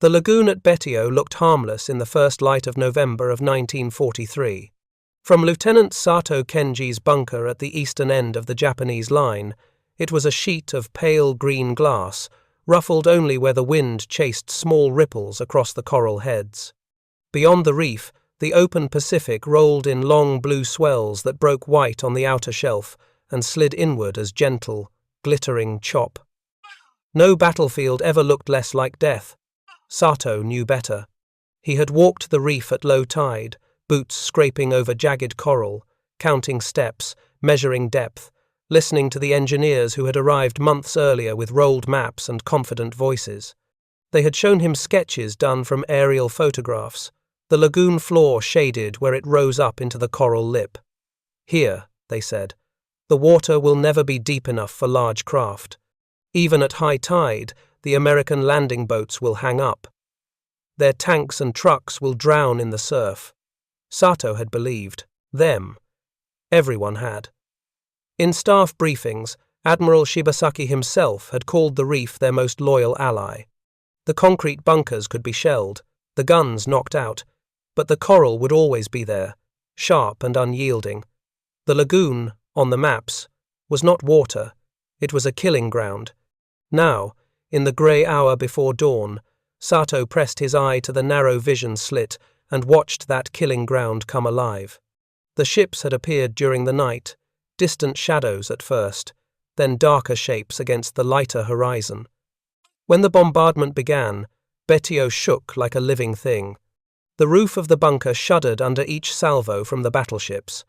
The lagoon at Betio looked harmless in the first light of November of 1943. From Lieutenant Sato Kenji's bunker at the eastern end of the Japanese line, it was a sheet of pale green glass, ruffled only where the wind chased small ripples across the coral heads. Beyond the reef, the open Pacific rolled in long blue swells that broke white on the outer shelf and slid inward as gentle, glittering chop. No battlefield ever looked less like death. Sato knew better. He had walked the reef at low tide, boots scraping over jagged coral, counting steps, measuring depth, listening to the engineers who had arrived months earlier with rolled maps and confident voices. They had shown him sketches done from aerial photographs, the lagoon floor shaded where it rose up into the coral lip. Here, they said, the water will never be deep enough for large craft. Even at high tide, the American landing boats will hang up. Their tanks and trucks will drown in the surf. Sato had believed. Them. Everyone had. In staff briefings, Admiral Shibasaki himself had called the reef their most loyal ally. The concrete bunkers could be shelled, the guns knocked out, but the coral would always be there, sharp and unyielding. The lagoon, on the maps, was not water, it was a killing ground. Now, in the grey hour before dawn, Sato pressed his eye to the narrow vision slit and watched that killing ground come alive. The ships had appeared during the night, distant shadows at first, then darker shapes against the lighter horizon. When the bombardment began, Betio shook like a living thing. The roof of the bunker shuddered under each salvo from the battleships.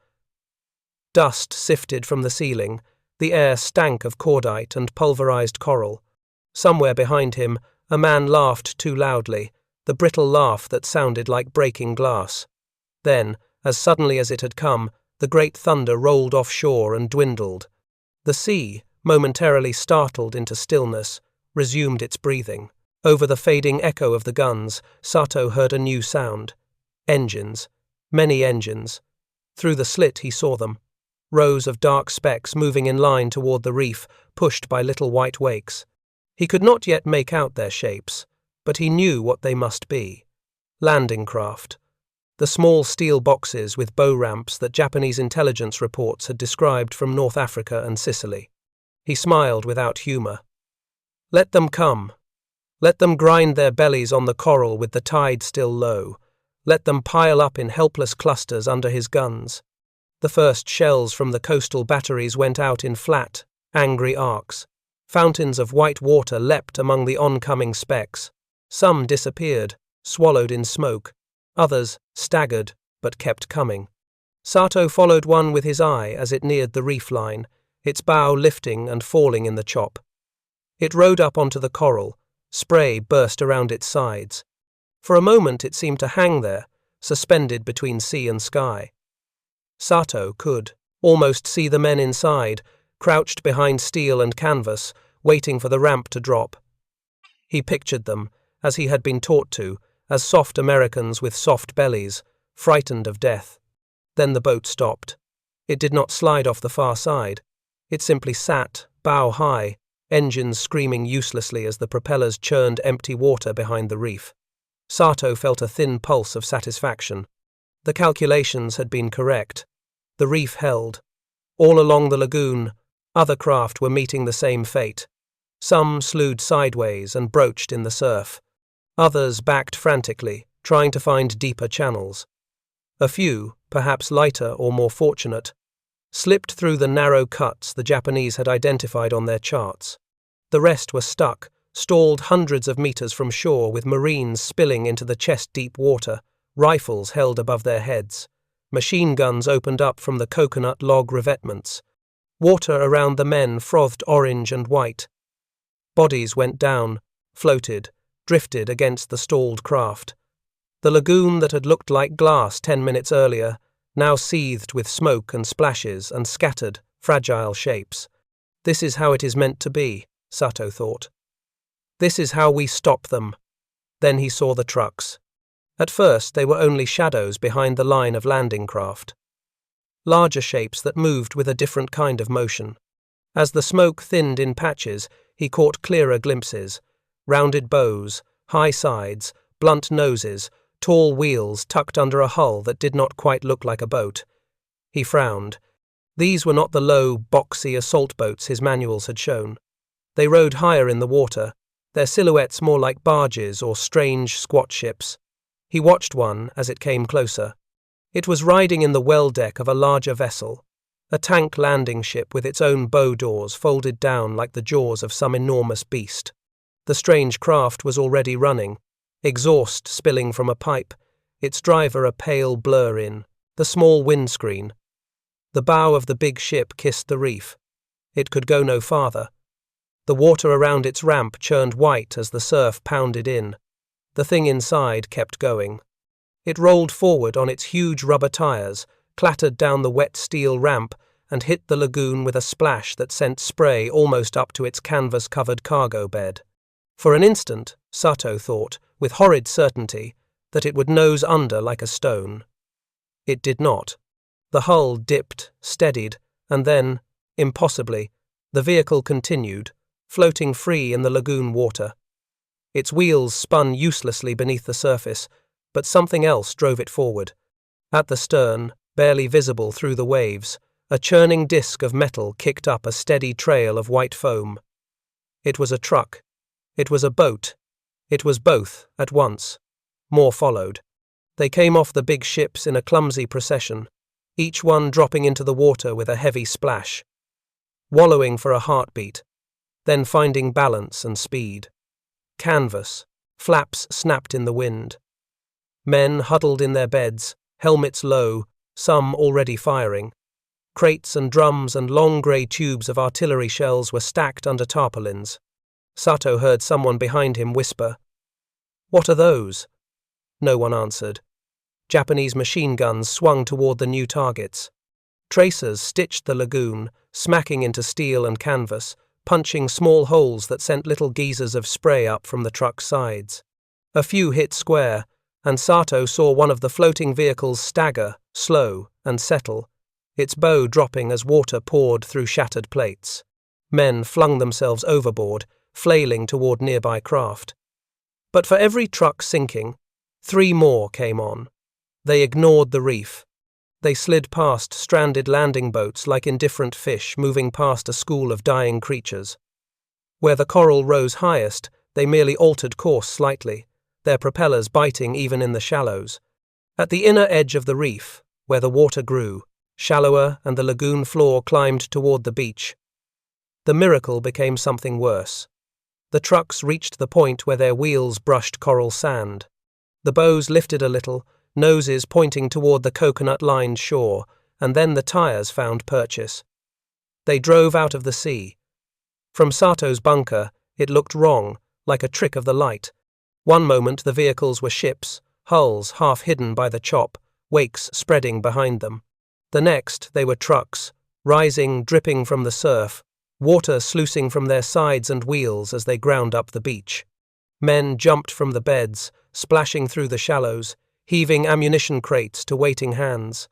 Dust sifted from the ceiling, the air stank of cordite and pulverized coral. Somewhere behind him, a man laughed too loudly, the brittle laugh that sounded like breaking glass. Then, as suddenly as it had come, the great thunder rolled offshore and dwindled. The sea, momentarily startled into stillness, resumed its breathing. Over the fading echo of the guns, Sato heard a new sound. Engines. Many engines. Through the slit he saw them. Rows of dark specks moving in line toward the reef, pushed by little white wakes. He could not yet make out their shapes, but he knew what they must be. Landing craft. The small steel boxes with bow ramps that Japanese intelligence reports had described from North Africa and Sicily. He smiled without humour. Let them come. Let them grind their bellies on the coral with the tide still low. Let them pile up in helpless clusters under his guns. The first shells from the coastal batteries went out in flat, angry arcs. Fountains of white water leapt among the oncoming specks. Some disappeared, swallowed in smoke. Others staggered, but kept coming. Sato followed one with his eye as it neared the reef line, its bow lifting and falling in the chop. It rode up onto the coral. Spray burst around its sides. For a moment it seemed to hang there, suspended between sea and sky. Sato could almost see the men inside, crouched behind steel and canvas, waiting for the ramp to drop. He pictured them, as he had been taught to, as soft Americans with soft bellies, frightened of death. Then the boat stopped. It did not slide off the far side. It simply sat, bow high, engines screaming uselessly as the propellers churned empty water behind the reef. Sato felt a thin pulse of satisfaction. The calculations had been correct. The reef held. All along the lagoon, other craft were meeting the same fate. Some slewed sideways and broached in the surf. Others backed frantically, trying to find deeper channels. A few, perhaps lighter or more fortunate, slipped through the narrow cuts the Japanese had identified on their charts. The rest were stuck, stalled hundreds of meters from shore with Marines spilling into the chest-deep water, rifles held above their heads. Machine guns opened up from the coconut log revetments. Water around the men frothed orange and white. Bodies went down, floated, drifted against the stalled craft. The lagoon that had looked like glass 10 minutes earlier now seethed with smoke and splashes and scattered, fragile shapes. This is how it is meant to be, Sato thought. This is how we stop them. Then he saw the trucks. At first they were only shadows behind the line of landing craft. Larger shapes that moved with a different kind of motion. As the smoke thinned in patches, he caught clearer glimpses. Rounded bows, high sides, blunt noses, tall wheels tucked under a hull that did not quite look like a boat. He frowned. These were not the low, boxy assault boats his manuals had shown. They rode higher in the water, their silhouettes more like barges or strange, squat ships. He watched one as it came closer. It was riding in the well deck of a larger vessel, a tank landing ship with its own bow doors folded down like the jaws of some enormous beast. The strange craft was already running, exhaust spilling from a pipe, its driver a pale blur in the small windscreen. The bow of the big ship kissed the reef. It could go no farther. The water around its ramp churned white as the surf pounded in. The thing inside kept going. It rolled forward on its huge rubber tires, clattered down the wet steel ramp, and hit the lagoon with a splash that sent spray almost up to its canvas-covered cargo bed. For an instant, Sato thought, with horrid certainty, that it would nose under like a stone. It did not. The hull dipped, steadied, and then, impossibly, the vehicle continued, floating free in the lagoon water. Its wheels spun uselessly beneath the surface, but something else drove it forward. At the stern, barely visible through the waves, a churning disk of metal kicked up a steady trail of white foam. It was a truck. It was a boat. It was both, at once. More followed. They came off the big ships in a clumsy procession, each one dropping into the water with a heavy splash, wallowing for a heartbeat, then finding balance and speed. Canvas, flaps snapped in the wind. Men huddled in their beds, helmets low, some already firing. Crates and drums and long grey tubes of artillery shells were stacked under tarpaulins. Sato heard someone behind him whisper, "What are those?" No one answered. Japanese machine guns swung toward the new targets. Tracers stitched the lagoon, smacking into steel and canvas, punching small holes that sent little geysers of spray up from the truck's sides. A few hit square, and Sato saw one of the floating vehicles stagger, slow, and settle, its bow dropping as water poured through shattered plates. Men flung themselves overboard, flailing toward nearby craft. But for every truck sinking, 3 more came on. They ignored the reef. They slid past stranded landing boats like indifferent fish moving past a school of dying creatures. Where the coral rose highest, they merely altered course slightly, their propellers biting even in the shallows. At the inner edge of the reef, where the water grew, shallower and the lagoon floor climbed toward the beach, the miracle became something worse. The trucks reached the point where their wheels brushed coral sand. The bows lifted a little, noses pointing toward the coconut-lined shore, and then the tires found purchase. They drove out of the sea. From Sato's bunker, it looked wrong, like a trick of the light. One moment the vehicles were ships, hulls half hidden by the chop, wakes spreading behind them. The next they were trucks, rising, dripping from the surf, water sluicing from their sides and wheels as they ground up the beach. Men jumped from the beds, splashing through the shallows, heaving ammunition crates to waiting hands.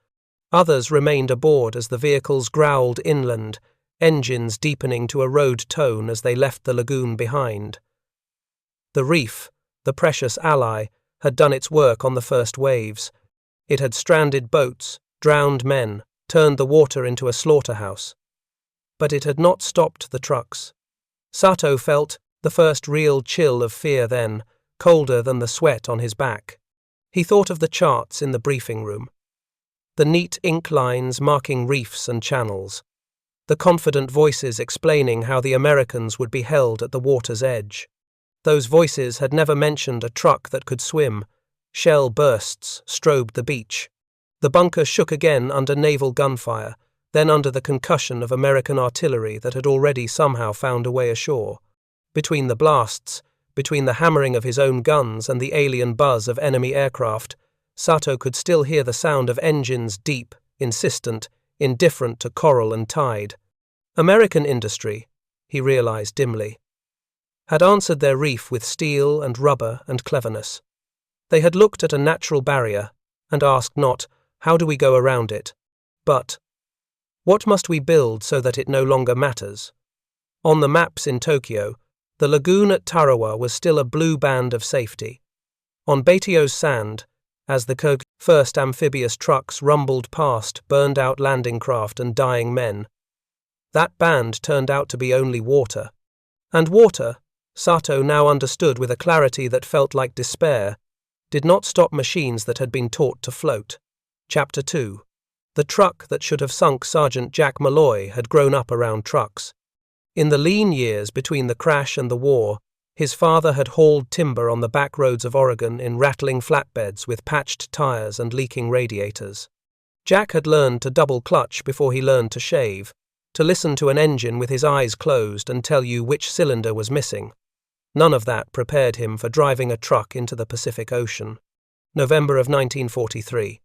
Others remained aboard as the vehicles growled inland, engines deepening to a road tone as they left the lagoon behind. The reef, the precious ally, had done its work on the first waves. It had stranded boats, drowned men, turned the water into a slaughterhouse. But it had not stopped the trucks. Sato felt the first real chill of fear then, colder than the sweat on his back. He thought of the charts in the briefing room. The neat ink lines marking reefs and channels. The confident voices explaining how the Americans would be held at the water's edge. Those voices had never mentioned a truck that could swim. Shell bursts strobed the beach. The bunker shook again under naval gunfire, then under the concussion of American artillery that had already somehow found a way ashore. Between the blasts, between the hammering of his own guns and the alien buzz of enemy aircraft, Sato could still hear the sound of engines deep, insistent, indifferent to coral and tide. American industry, he realized dimly, had answered their reef with steel and rubber and cleverness. They had looked at a natural barrier and asked not, how do we go around it, but, what must we build so that it no longer matters? On the maps in Tokyo, The lagoon at Tarawa was still a blue band of safety. On Betio's sand, as the first amphibious trucks rumbled past burned-out landing craft and dying men, that band turned out to be only water. And water, Sato now understood with a clarity that felt like despair, did not stop machines that had been taught to float. Chapter 2. The truck that should have sunk Sergeant Jack Malloy had grown up around trucks. In the lean years between the crash and the war, his father had hauled timber on the back roads of Oregon in rattling flatbeds with patched tires and leaking radiators. Jack had learned to double clutch before he learned to shave, to listen to an engine with his eyes closed and tell you which cylinder was missing. None of that prepared him for driving a truck into the Pacific Ocean. November of 1943.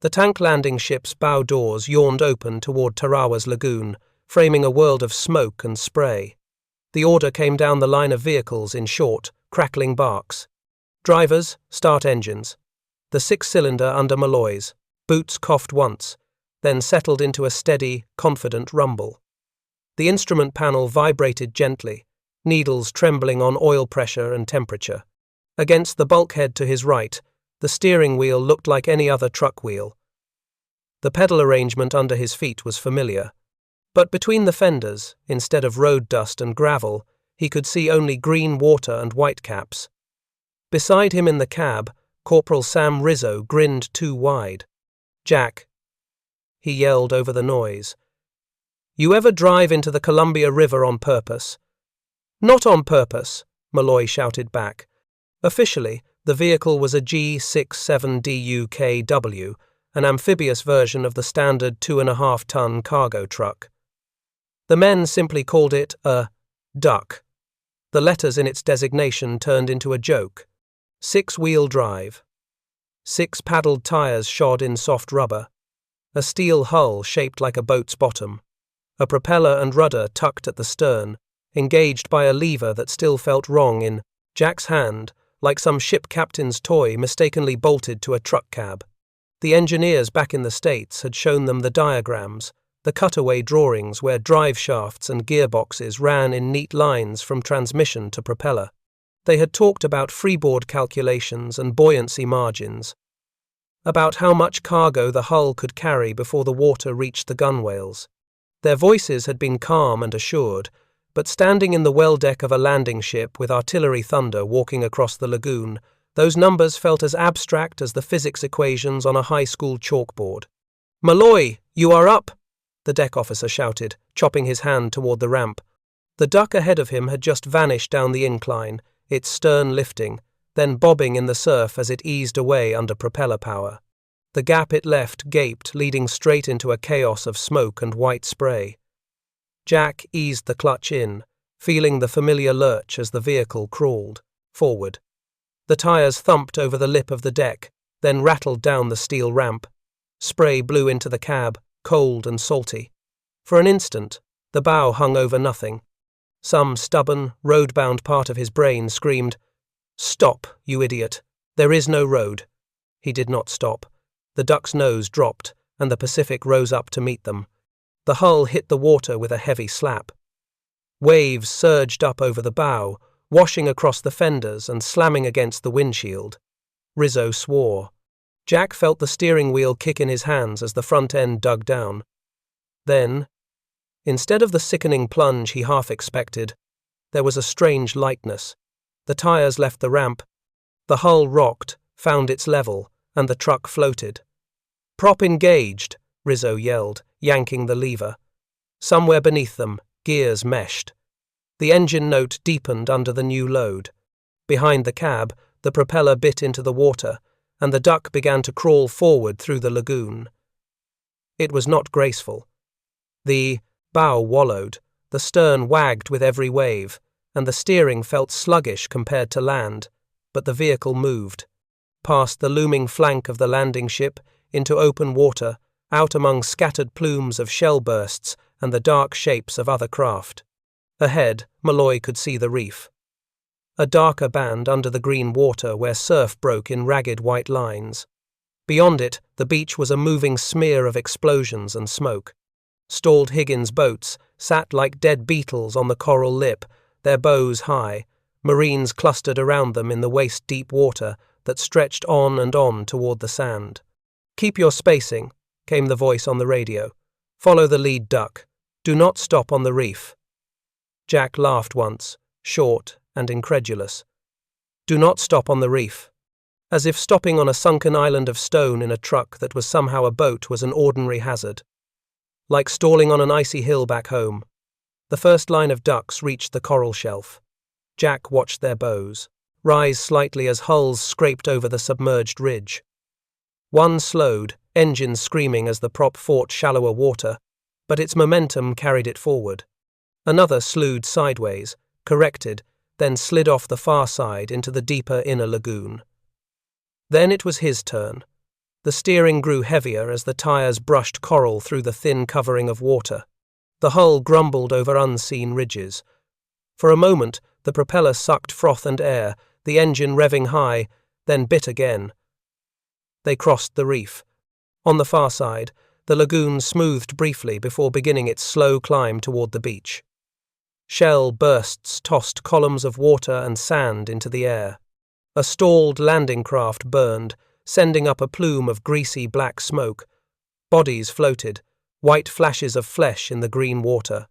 The tank landing ship's bow doors yawned open toward Tarawa's lagoon, framing a world of smoke and spray. The order came down the line of vehicles in short, crackling barks. Drivers, start engines. The six-cylinder under Malloy's. Boots coughed once, then settled into a steady, confident rumble. The instrument panel vibrated gently, needles trembling on oil pressure and temperature. Against the bulkhead to his right, the steering wheel looked like any other truck wheel. The pedal arrangement under his feet was familiar. But between the fenders, instead of road dust and gravel, he could see only green water and whitecaps. Beside him in the cab, Corporal Sam Rizzo grinned too wide. "Jack," he yelled over the noise, "you ever drive into the Columbia River on purpose?" "Not on purpose," Malloy shouted back. Officially, the vehicle was a G67DUKW, an amphibious version of the standard 2.5-ton cargo truck. The men simply called it a duck. The letters in its designation turned into a joke. 6-wheel drive. 6 paddled tires shod in soft rubber. A steel hull shaped like a boat's bottom. A propeller and rudder tucked at the stern, engaged by a lever that still felt wrong in Jack's hand, like some ship captain's toy mistakenly bolted to a truck cab. The engineers back in the States had shown them the diagrams, the cutaway drawings where drive shafts and gearboxes ran in neat lines from transmission to propeller. They had talked about freeboard calculations and buoyancy margins, about how much cargo the hull could carry before the water reached the gunwales. Their voices had been calm and assured, but standing in the well deck of a landing ship with artillery thunder walking across the lagoon, those numbers felt as abstract as the physics equations on a high school chalkboard. "Malloy, you are up!" the deck officer shouted, chopping his hand toward the ramp. The duck ahead of him had just vanished down the incline, its stern lifting, then bobbing in the surf as it eased away under propeller power. The gap it left gaped, leading straight into a chaos of smoke and white spray. Jack eased the clutch in, feeling the familiar lurch as the vehicle crawled forward. The tires thumped over the lip of the deck, then rattled down the steel ramp. Spray blew into the cab, cold and salty. For an instant, the bow hung over nothing. Some stubborn, road-bound part of his brain screamed, "Stop, you idiot. There is no road." He did not stop. The duck's nose dropped, and the Pacific rose up to meet them. The hull hit the water with a heavy slap. Waves surged up over the bow, washing across the fenders and slamming against the windshield. Rizzo swore. Jack felt the steering wheel kick in his hands as the front end dug down. Then, instead of the sickening plunge he half expected, there was a strange lightness. The tires left the ramp. The hull rocked, found its level, and the truck floated. "Prop engaged," Rizzo yelled, yanking the lever. Somewhere beneath them, gears meshed. The engine note deepened under the new load. Behind the cab, the propeller bit into the water, and the duck began to crawl forward through the lagoon. It was not graceful. The bow wallowed, the stern wagged with every wave, and the steering felt sluggish compared to land, but the vehicle moved. Past the looming flank of the landing ship, into open water, out among scattered plumes of shell bursts and the dark shapes of other craft. Ahead, Malloy could see the reef. A darker band under the green water where surf broke in ragged white lines. Beyond it, the beach was a moving smear of explosions and smoke. Stalled Higgins boats sat like dead beetles on the coral lip, their bows high. Marines clustered around them in the waist-deep water that stretched on and on toward the sand. "Keep your spacing," came the voice on the radio. "Follow the lead duck. Do not stop on the reef." Jack laughed once, short and incredulous. "Do not stop on the reef." As if stopping on a sunken island of stone in a truck that was somehow a boat was an ordinary hazard. Like stalling on an icy hill back home. The first line of ducks reached the coral shelf. Jack watched their bows rise slightly as hulls scraped over the submerged ridge. One slowed, engines screaming as the prop fought shallower water, but its momentum carried it forward. Another slewed sideways, corrected, then slid off the far side into the deeper inner lagoon. Then it was his turn. The steering grew heavier as the tires brushed coral through the thin covering of water. The hull grumbled over unseen ridges. For a moment, the propeller sucked froth and air, the engine revving high, then bit again. They crossed the reef. On the far side, the lagoon smoothed briefly before beginning its slow climb toward the beach. Shell bursts tossed columns of water and sand into the air. A stalled landing craft burned, sending up a plume of greasy black smoke. Bodies floated, white flashes of flesh in the green water.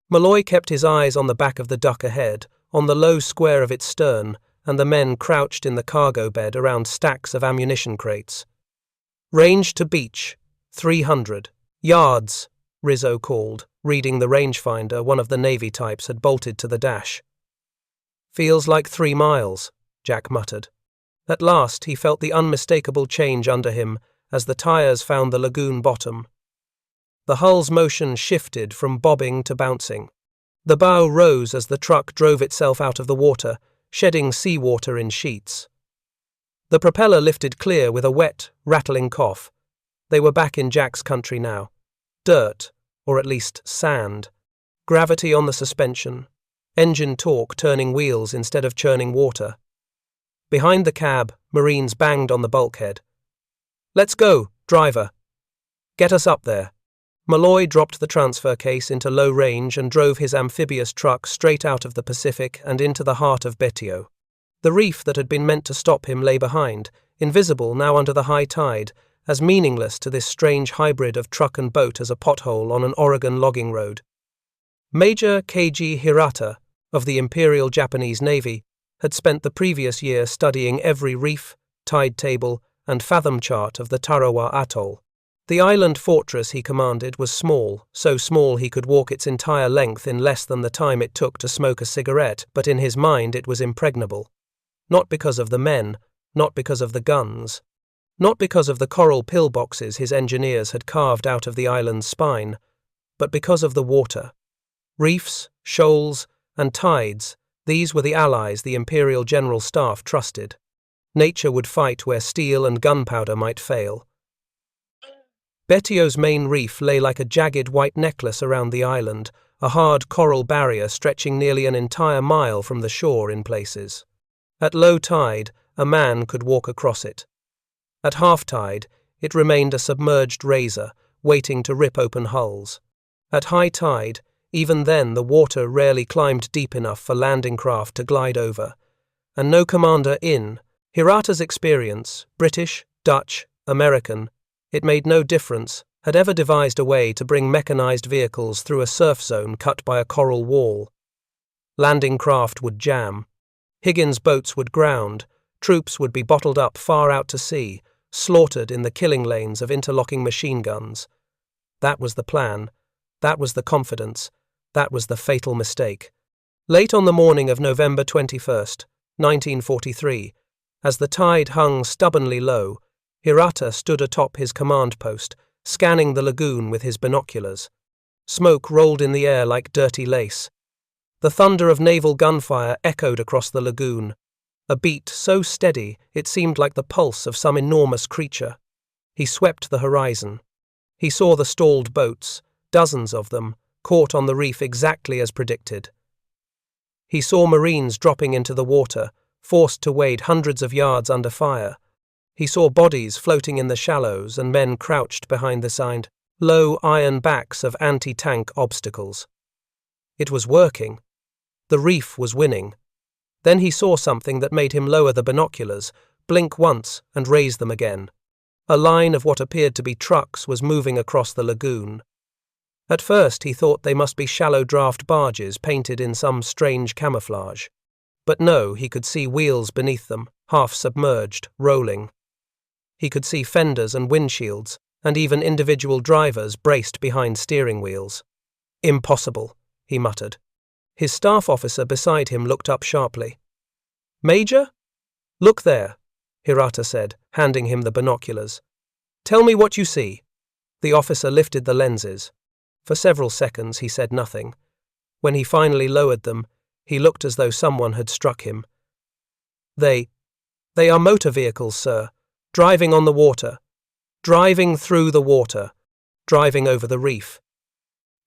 Malloy kept his eyes on the back of the duck ahead, on the low square of its stern, and the men crouched in the cargo bed around stacks of ammunition crates. "Range to beach, 300 yards," Rizzo called, reading the rangefinder one of the Navy types had bolted to the dash. "Feels like 3 miles," Jack muttered. At last he felt the unmistakable change under him as the tires found the lagoon bottom. The hull's motion shifted from bobbing to bouncing. The bow rose as the truck drove itself out of the water, shedding seawater in sheets. The propeller lifted clear with a wet, rattling cough. They were back in Jack's country now. Dirt, or at least sand. Gravity on the suspension. Engine torque turning wheels instead of churning water. Behind the cab, Marines banged on the bulkhead. "Let's go, driver. Get us up there." Malloy dropped the transfer case into low range and drove his amphibious truck straight out of the Pacific and into the heart of Betio. The reef that had been meant to stop him lay behind, invisible now under the high tide, as meaningless to this strange hybrid of truck and boat as a pothole on an Oregon logging road. Major Keiji Hirata, of the Imperial Japanese Navy, had spent the previous year studying every reef, tide table, and fathom chart of the Tarawa atoll. The island fortress he commanded was small, so small he could walk its entire length in less than the time it took to smoke a cigarette, but in his mind it was impregnable. Not because of the men, not because of the guns, not because of the coral pillboxes his engineers had carved out of the island's spine, but because of the water. Reefs, shoals, and tides, these were the allies the Imperial General Staff trusted. Nature would fight where steel and gunpowder might fail. Betio's main reef lay like a jagged white necklace around the island, a hard coral barrier stretching nearly an entire mile from the shore in places. At low tide, a man could walk across it. At half tide, it remained a submerged razor, waiting to rip open hulls. At high tide, even then the water rarely climbed deep enough for landing craft to glide over, and no commander in Hirata's experience, British, Dutch, American, it made no difference, had ever devised a way to bring mechanized vehicles through a surf zone cut by a coral wall. Landing craft would jam. Higgins boats would ground. Troops would be bottled up far out to sea, slaughtered in the killing lanes of interlocking machine guns. That was the plan. That was the confidence. That was the fatal mistake. Late on the morning of November 21st, 1943, as the tide hung stubbornly low, Hirata stood atop his command post, scanning the lagoon with his binoculars. Smoke rolled in the air like dirty lace. The thunder of naval gunfire echoed across the lagoon, a beat so steady it seemed like the pulse of some enormous creature. He swept the horizon. He saw the stalled boats, dozens of them, caught on the reef exactly as predicted. He saw Marines dropping into the water, forced to wade hundreds of yards under fire. He saw bodies floating in the shallows and men crouched behind the signed, low iron backs of anti-tank obstacles. It was working. The reef was winning. Then he saw something that made him lower the binoculars, blink once, and raise them again. A line of what appeared to be trucks was moving across the lagoon. At first he thought they must be shallow draft barges painted in some strange camouflage. But no, he could see wheels beneath them, half submerged, rolling. He could see fenders and windshields, and even individual drivers braced behind steering wheels. "Impossible," he muttered. His staff officer beside him looked up sharply. "Major?" "Look there," Hirata said, handing him the binoculars. "Tell me what you see." The officer lifted the lenses. For several seconds he said nothing. When he finally lowered them, he looked as though someone had struck him. They are motor vehicles, sir, driving on the water, driving through the water, driving over the reef,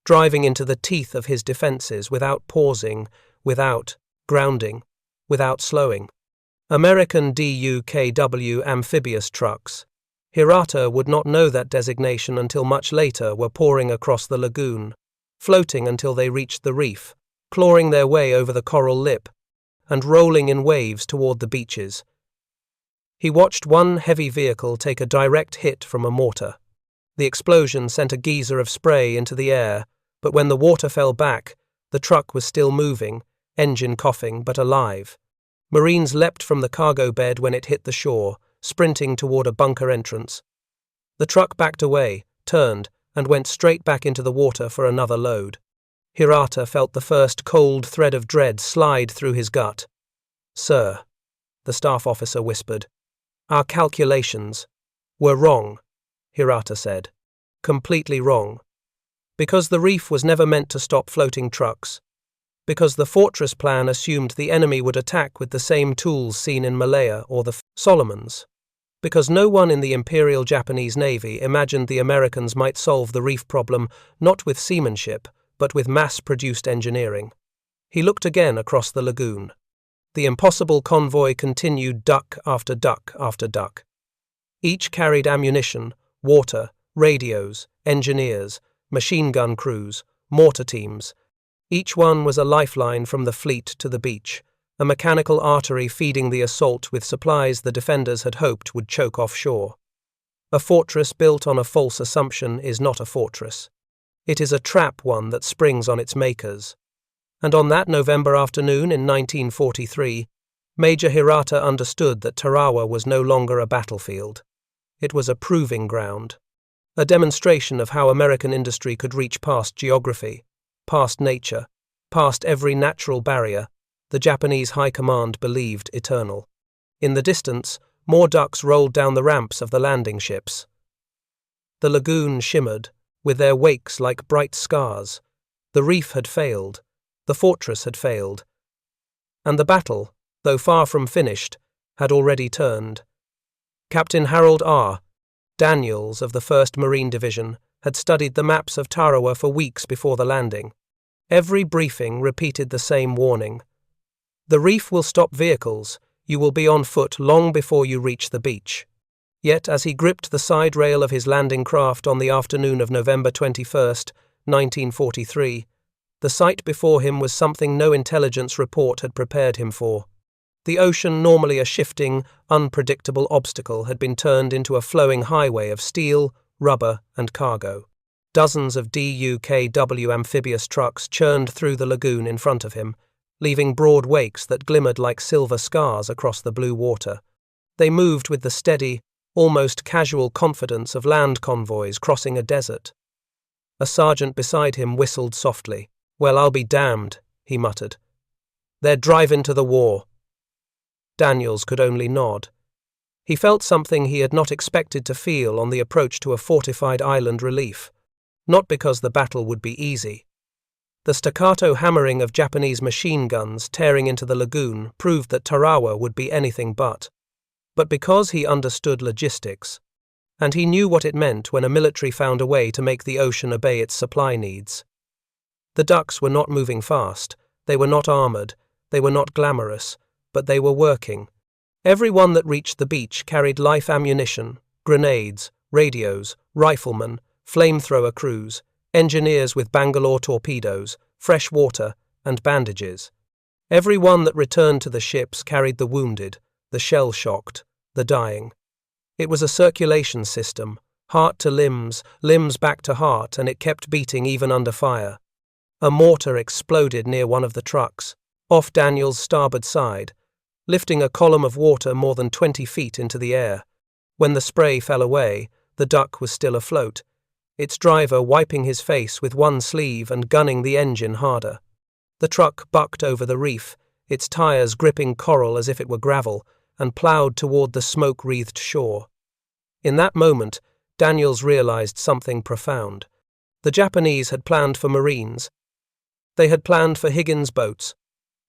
driving into the teeth of his defenses without pausing, without grounding, without slowing. American DUKW amphibious trucks. Hirata would not know that designation until much later, were pouring across the lagoon, floating until they reached the reef, clawing their way over the coral lip, and rolling in waves toward the beaches. He watched one heavy vehicle take a direct hit from a mortar. The explosion sent a geyser of spray into the air, but when the water fell back, the truck was still moving, engine coughing, but alive. Marines leapt from the cargo bed when it hit the shore, sprinting toward a bunker entrance. The truck backed away, turned, and went straight back into the water for another load. Hirata felt the first cold thread of dread slide through his gut. "Sir," the staff officer whispered, "our calculations were wrong," Hirata said. "Completely wrong. Because the reef was never meant to stop floating trucks. Because the fortress plan assumed the enemy would attack with the same tools seen in Malaya or the Solomons. Because no one in the Imperial Japanese Navy imagined the Americans might solve the reef problem not with seamanship, but with mass-produced engineering." He looked again across the lagoon. The impossible convoy continued, duck after duck after duck. Each carried ammunition, water, radios, engineers, machine gun crews, mortar teams. Each one was a lifeline from the fleet to the beach, a mechanical artery feeding the assault with supplies the defenders had hoped would choke offshore. A fortress built on a false assumption is not a fortress. It is a trap one that springs on its makers. And on that November afternoon in 1943, Major Hirata understood that Tarawa was no longer a battlefield. It was a proving ground, a demonstration of how American industry could reach past geography, past nature, past every natural barrier the Japanese High Command believed eternal. In the distance, more ducks rolled down the ramps of the landing ships. The lagoon shimmered, with their wakes like bright scars. The reef had failed, the fortress had failed, and the battle, though far from finished, had already turned. Captain Harold R. Daniels of the 1st Marine Division had studied the maps of Tarawa for weeks before the landing. Every briefing repeated the same warning. The reef will stop vehicles. You will be on foot long before you reach the beach. Yet as he gripped the side rail of his landing craft on the afternoon of November 21st, 1943, the sight before him was something no intelligence report had prepared him for. The ocean, normally a shifting, unpredictable obstacle, had been turned into a flowing highway of steel, rubber, and cargo. Dozens of DUKW amphibious trucks churned through the lagoon in front of him, leaving broad wakes that glimmered like silver scars across the blue water. They moved with the steady, almost casual confidence of land convoys crossing a desert. A sergeant beside him whistled softly. "Well, I'll be damned," he muttered. "They're driving to the war." Daniels could only nod. He felt something he had not expected to feel on the approach to a fortified island relief. Not because the battle would be easy. The staccato hammering of Japanese machine guns tearing into the lagoon proved that Tarawa would be anything but because he understood logistics, and he knew what it meant when a military found a way to make the ocean obey its supply needs. The ducks were not moving fast, they were not armored, they were not glamorous, but they were working. Every one that reached the beach carried life ammunition, grenades, radios, riflemen, flamethrower crews, engineers with Bangalore torpedoes, fresh water, and bandages. Every one that returned to the ships carried the wounded, the shell-shocked, the dying. It was a circulation system, heart to limbs, limbs back to heart, and it kept beating even under fire. A mortar exploded near one of the trucks, off Daniel's starboard side, lifting a column of water more than 20 feet into the air. When the spray fell away, the Duck was still afloat, its driver wiping his face with one sleeve and gunning the engine harder. The truck bucked over the reef, its tires gripping coral as if it were gravel, and ploughed toward the smoke-wreathed shore. In that moment, Daniels realized something profound. The Japanese had planned for Marines. They had planned for Higgins boats.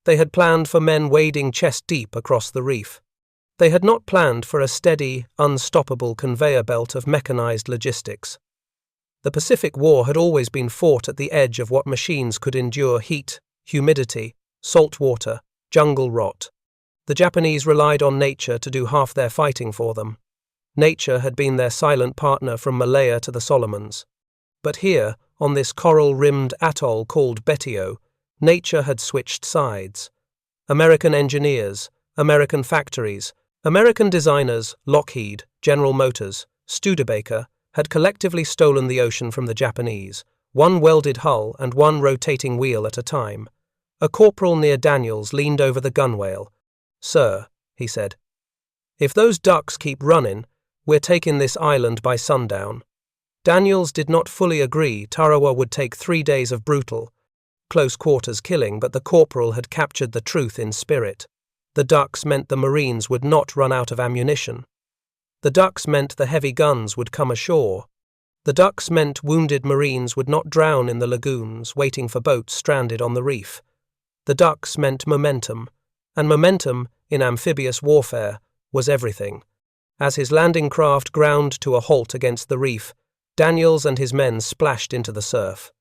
They had planned for men wading chest-deep across the reef. They had not planned for a steady, unstoppable conveyor belt of mechanized logistics. The Pacific War had always been fought at the edge of what machines could endure: heat, humidity, salt water, jungle rot. The Japanese relied on nature to do half their fighting for them. Nature had been their silent partner from Malaya to the Solomons. But here, on this coral-rimmed atoll called Betio, nature had switched sides. American engineers, American factories, American designers, Lockheed, General Motors, Studebaker, had collectively stolen the ocean from the Japanese, one welded hull and one rotating wheel at a time. A corporal near Daniels leaned over the gunwale. "Sir," he said, "if those ducks keep running, we're taking this island by sundown." Daniels did not fully agree. Tarawa would take 3 days of brutal, close-quarters killing, but the corporal had captured the truth in spirit. The ducks meant the Marines would not run out of ammunition. The ducks meant the heavy guns would come ashore. The ducks meant wounded Marines would not drown in the lagoons, waiting for boats stranded on the reef. The ducks meant momentum, and momentum, in amphibious warfare, was everything. As his landing craft ground to a halt against the reef, Daniels and his men splashed into the surf.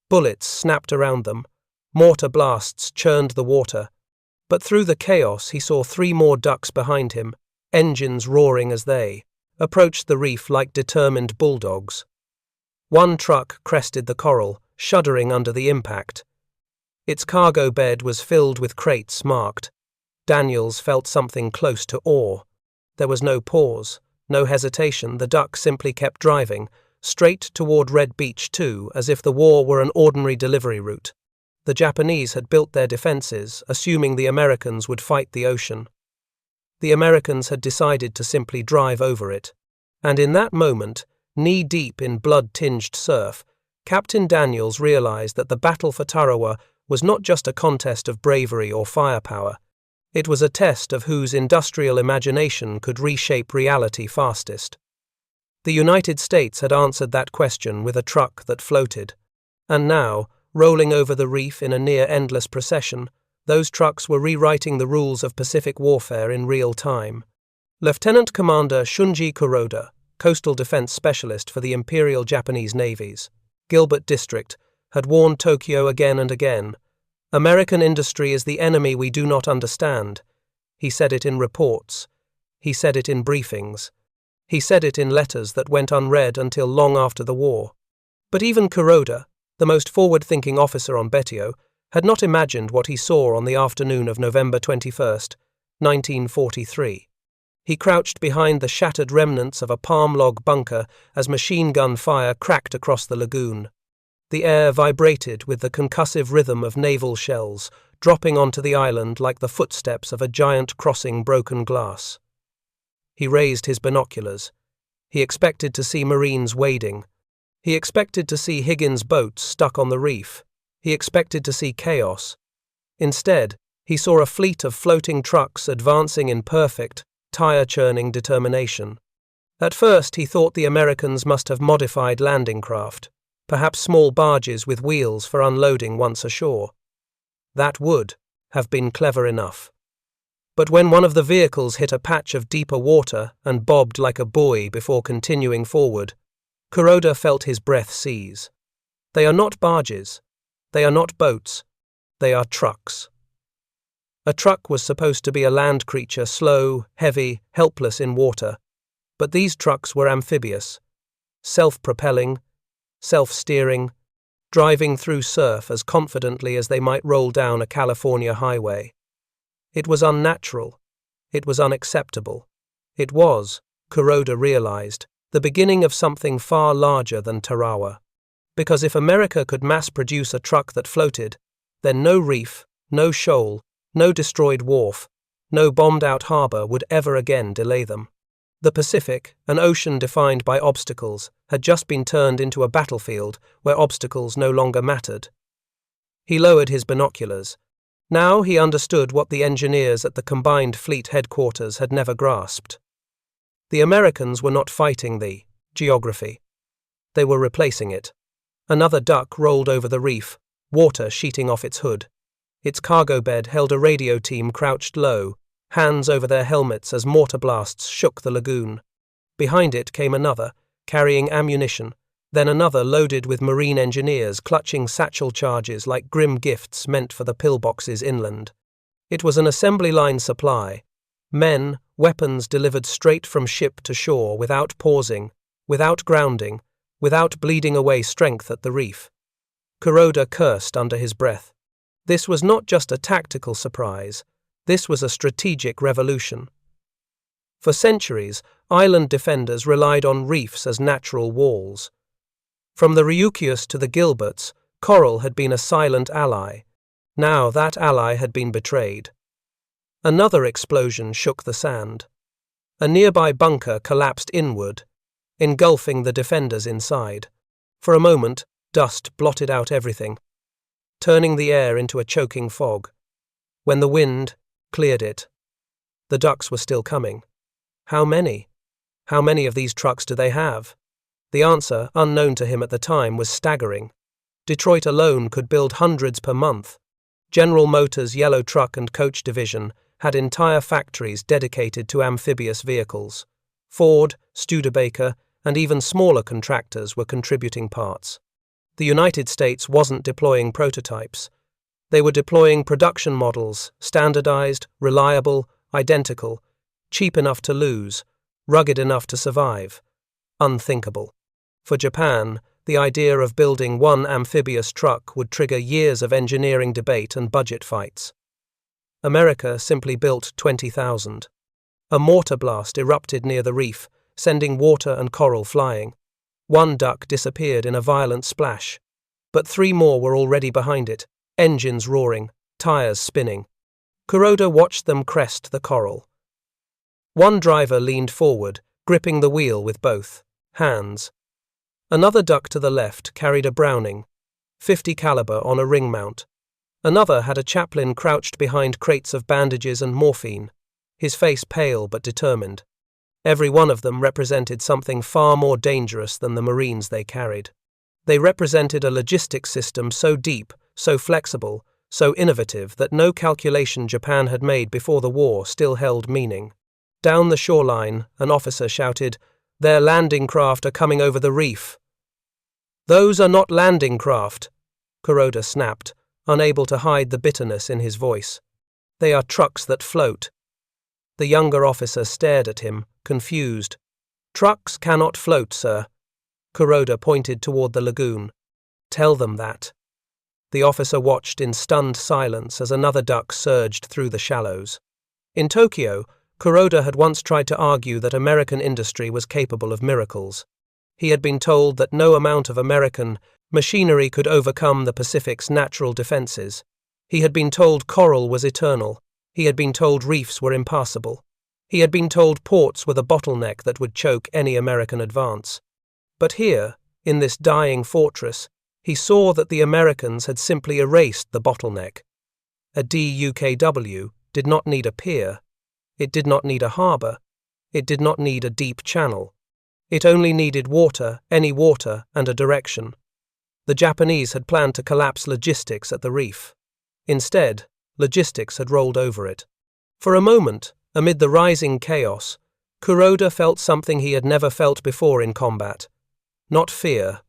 Bullets snapped around them, mortar blasts churned the water, but through the chaos he saw 3 more ducks behind him, engines roaring as they approached the reef like determined bulldogs. One truck crested the coral, shuddering under the impact. Its cargo bed was filled with crates marked. Daniels felt something close to awe. There was no pause, no hesitation. The duck simply kept driving, straight toward Red Beach 2, as if the war were an ordinary delivery route. The Japanese had built their defenses, assuming the Americans would fight the ocean. The Americans had decided to simply drive over it. And in that moment, knee-deep in blood-tinged surf, Captain Daniels realized that the battle for Tarawa was not just a contest of bravery or firepower. It was a test of whose industrial imagination could reshape reality fastest. The United States had answered that question with a truck that floated. And now, rolling over the reef in a near-endless procession, those trucks were rewriting the rules of Pacific warfare in real time. Lieutenant Commander Shunji Kuroda, Coastal Defense Specialist for the Imperial Japanese Navy's Gilbert District, had warned Tokyo again and again. "American industry is the enemy we do not understand." He said it in reports. He said it in briefings. He said it in letters that went unread until long after the war. But even Kuroda, the most forward-thinking officer on Betio, had not imagined what he saw on the afternoon of November 21, 1943. He crouched behind the shattered remnants of a palm log bunker as machine gun fire cracked across the lagoon. The air vibrated with the concussive rhythm of naval shells, dropping onto the island like the footsteps of a giant crossing broken glass. He raised his binoculars. He expected to see Marines wading. He expected to see Higgins boats stuck on the reef. He expected to see chaos. Instead, he saw a fleet of floating trucks advancing in perfect, tire-churning determination. At first, he thought the Americans must have modified landing craft, perhaps small barges with wheels for unloading once ashore. That would have been clever enough. But when one of the vehicles hit a patch of deeper water and bobbed like a buoy before continuing forward, Kuroda felt his breath seize. They are not barges. They are not boats. They are trucks. A truck was supposed to be a land creature, slow, heavy, helpless in water. But these trucks were amphibious, self-propelling, self-steering, driving through surf as confidently as they might roll down a California highway. It was unnatural. It was unacceptable. It was, Kuroda realized, the beginning of something far larger than Tarawa. Because if America could mass-produce a truck that floated, then no reef, no shoal, no destroyed wharf, no bombed-out harbor would ever again delay them. The Pacific, an ocean defined by obstacles, had just been turned into a battlefield where obstacles no longer mattered. He lowered his binoculars. Now he understood what the engineers at the combined fleet headquarters had never grasped. The Americans were not fighting the geography. They were replacing it. Another duck rolled over the reef, water sheeting off its hood. Its cargo bed held a radio team crouched low, hands over their helmets as mortar blasts shook the lagoon. Behind it came another, carrying ammunition, then another loaded with marine engineers clutching satchel charges like grim gifts meant for the pillboxes inland. It was an assembly line supply. Men, weapons delivered straight from ship to shore without pausing, without grounding, without bleeding away strength at the reef. Kuroda cursed under his breath. This was not just a tactical surprise. This was a strategic revolution. For centuries, island defenders relied on reefs as natural walls. From the Ryukyus to the Gilberts, coral had been a silent ally. Now that ally had been betrayed. Another explosion shook the sand. A nearby bunker collapsed inward, engulfing the defenders inside. For a moment, dust blotted out everything, turning the air into a choking fog. When the wind cleared it, the ducks were still coming. How many? How many of these trucks do they have? The answer, unknown to him at the time, was staggering. Detroit alone could build hundreds per month. General Motors' yellow truck and coach division had entire factories dedicated to amphibious vehicles. Ford, Studebaker, and even smaller contractors were contributing parts. The United States wasn't deploying prototypes. They were deploying production models, standardized, reliable, identical, cheap enough to lose, rugged enough to survive. Unthinkable. For Japan, the idea of building one amphibious truck would trigger years of engineering debate and budget fights. America simply built 20,000. A mortar blast erupted near the reef, sending water and coral flying. One duck disappeared in a violent splash, but 3 more were already behind it, engines roaring, tires spinning. Kuroda watched them crest the coral. One driver leaned forward, gripping the wheel with both hands. Another duck to the left carried a Browning, .50 caliber on a ring mount. Another had a chaplain crouched behind crates of bandages and morphine, his face pale but determined. Every one of them represented something far more dangerous than the Marines they carried. They represented a logistics system so deep, so flexible, so innovative that no calculation Japan had made before the war still held meaning. Down the shoreline, an officer shouted, "Their landing craft are coming over the reef." "Those are not landing craft," Kuroda snapped, unable to hide the bitterness in his voice. "They are trucks that float." The younger officer stared at him, confused. "Trucks cannot float, sir." Kuroda pointed toward the lagoon. "Tell them that." The officer watched in stunned silence as another duck surged through the shallows. In Tokyo, Kuroda had once tried to argue that American industry was capable of miracles. He had been told that no amount of American machinery could overcome the Pacific's natural defenses. He had been told coral was eternal. He had been told reefs were impassable. He had been told ports were the bottleneck that would choke any American advance. But here, in this dying fortress, he saw that the Americans had simply erased the bottleneck. A DUKW did not need a pier. It did not need a harbor. It did not need a deep channel. It only needed water, any water, and a direction. The Japanese had planned to collapse logistics at the reef. Instead, logistics had rolled over it. For a moment, amid the rising chaos, Kuroda felt something he had never felt before in combat. Not fear,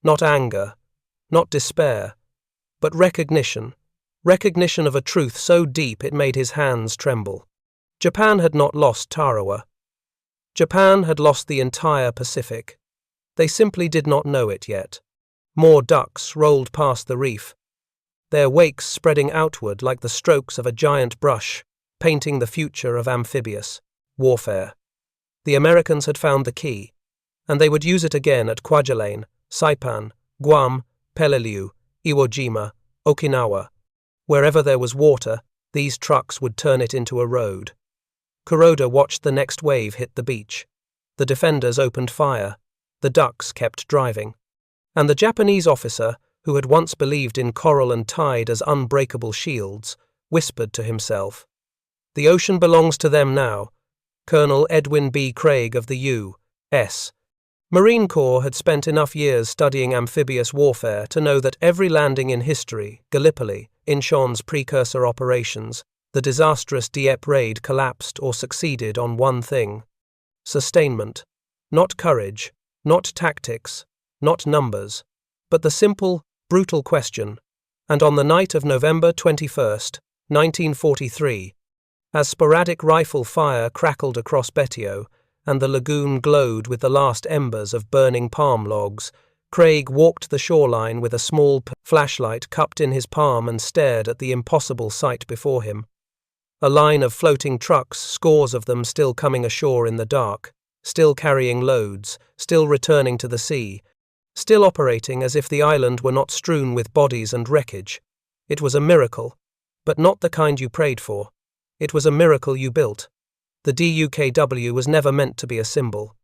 not anger, not despair, but recognition of a truth so deep it made his hands tremble. Japan had not lost Tarawa. Japan had lost the entire Pacific. They simply did not know it yet. More ducks rolled past the reef, their wakes spreading outward like the strokes of a giant brush, painting the future of amphibious warfare. The Americans had found the key, and they would use it again at Kwajalein, Saipan, Guam, Peleliu, Iwo Jima, Okinawa. Wherever there was water, these trucks would turn it into a road. Kuroda watched the next wave hit the beach. The defenders opened fire. The ducks kept driving. And the Japanese officer, who had once believed in coral and tide as unbreakable shields, whispered to himself, "The ocean belongs to them now." Colonel Edwin B. Craig of the U.S. Marine Corps had spent enough years studying amphibious warfare to know that every landing in history, Gallipoli, Incheon's precursor operations, the disastrous Dieppe raid collapsed or succeeded on one thing: sustainment. Not courage, not tactics, not numbers, but the simple, brutal question. And on the night of November 21st, 1943, as sporadic rifle fire crackled across Betio and the lagoon glowed with the last embers of burning palm logs, Craig walked the shoreline with a small flashlight cupped in his palm and stared at the impossible sight before him. A line of floating trucks, scores of them still coming ashore in the dark, still carrying loads, still returning to the sea, still operating as if the island were not strewn with bodies and wreckage. It was a miracle, but not the kind you prayed for. It was a miracle you built. The DUKW was never meant to be a symbol.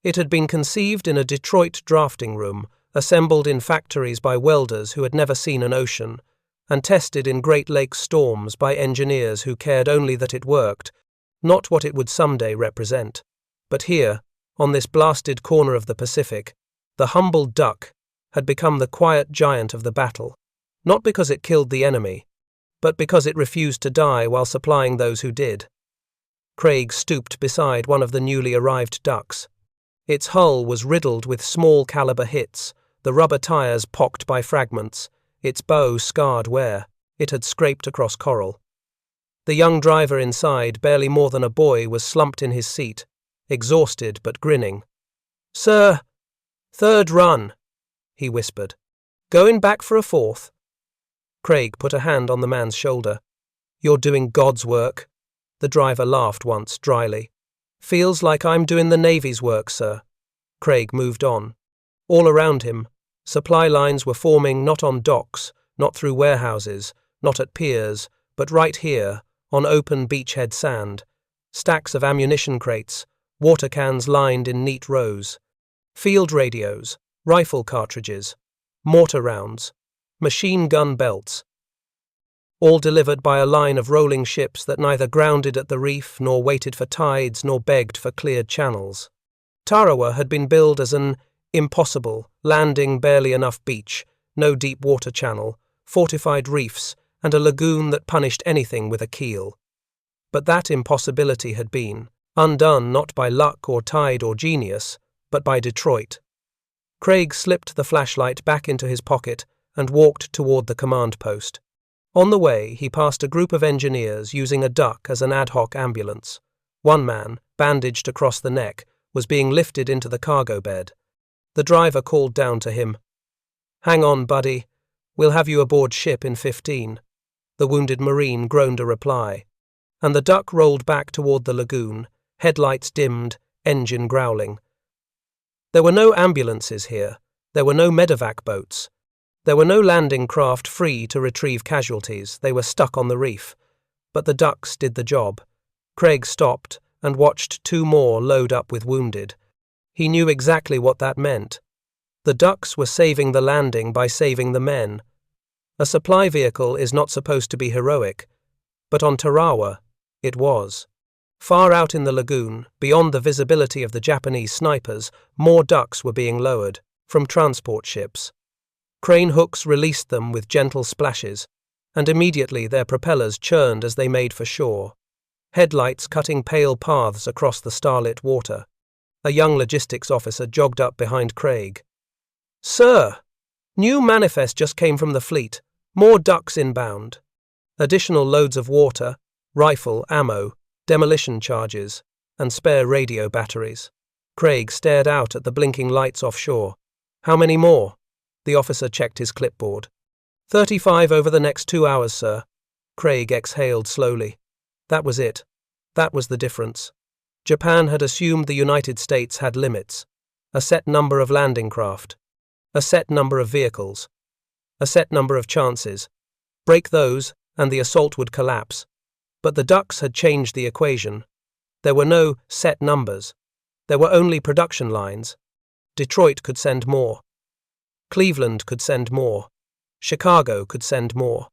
It had been conceived in a Detroit drafting room, assembled in factories by welders who had never seen an ocean, and tested in Great Lakes storms by engineers who cared only that it worked, not what it would someday represent. But here, on this blasted corner of the Pacific, the humble duck had become the quiet giant of the battle, not because it killed the enemy, but because it refused to die while supplying those who did. Craig stooped beside one of the newly arrived ducks. Its hull was riddled with small-caliber hits, the rubber tires pocked by fragments, its bow scarred where it had scraped across coral. The young driver inside, barely more than a boy, was slumped in his seat, exhausted but grinning. "Sir, third run," he whispered. "Going back for a fourth?" Craig put a hand on the man's shoulder. "You're doing God's work." The driver laughed once, dryly. "Feels like I'm doing the Navy's work, sir." Craig moved on. All around him, supply lines were forming not on docks, not through warehouses, not at piers, but right here, on open beachhead sand. Stacks of ammunition crates, water cans lined in neat rows. Field radios, rifle cartridges, mortar rounds, machine gun belts. All delivered by a line of rolling ships that neither grounded at the reef nor waited for tides nor begged for cleared channels. Tarawa had been billed as an impossible, landing barely enough beach, no deep water channel, fortified reefs, and a lagoon that punished anything with a keel. But that impossibility had been undone not by luck or tide or genius, but by Detroit. Craig slipped the flashlight back into his pocket and walked toward the command post. On the way, he passed a group of engineers using a duck as an ad hoc ambulance. One man, bandaged across the neck, was being lifted into the cargo bed. The driver called down to him, "Hang on, buddy. We'll have you aboard ship in 15. The wounded Marine groaned a reply, and the duck rolled back toward the lagoon, headlights dimmed, engine growling. There were no ambulances here. There were no medevac boats. There were no landing craft free to retrieve casualties. They were stuck on the reef. But the ducks did the job. Craig stopped and watched two more load up with wounded. He knew exactly what that meant. The ducks were saving the landing by saving the men. A supply vehicle is not supposed to be heroic, but on Tarawa, it was. Far out in the lagoon, beyond the visibility of the Japanese snipers, more ducks were being lowered, from transport ships. Crane hooks released them with gentle splashes, and immediately their propellers churned as they made for shore, headlights cutting pale paths across the starlit water. A young logistics officer jogged up behind Craig. "Sir, new manifest just came from the fleet. More ducks inbound. Additional loads of water, rifle, ammo, demolition charges, and spare radio batteries." Craig stared out at the blinking lights offshore. "How many more?" The officer checked his clipboard. 35 over the next 2 hours, sir. Craig exhaled slowly. That was it. That was the difference. Japan had assumed the United States had limits. A set number of landing craft. A set number of vehicles. A set number of chances. Break those, and the assault would collapse. But the Ducks had changed the equation. There were no set numbers. There were only production lines. Detroit could send more. Cleveland could send more. Chicago could send more.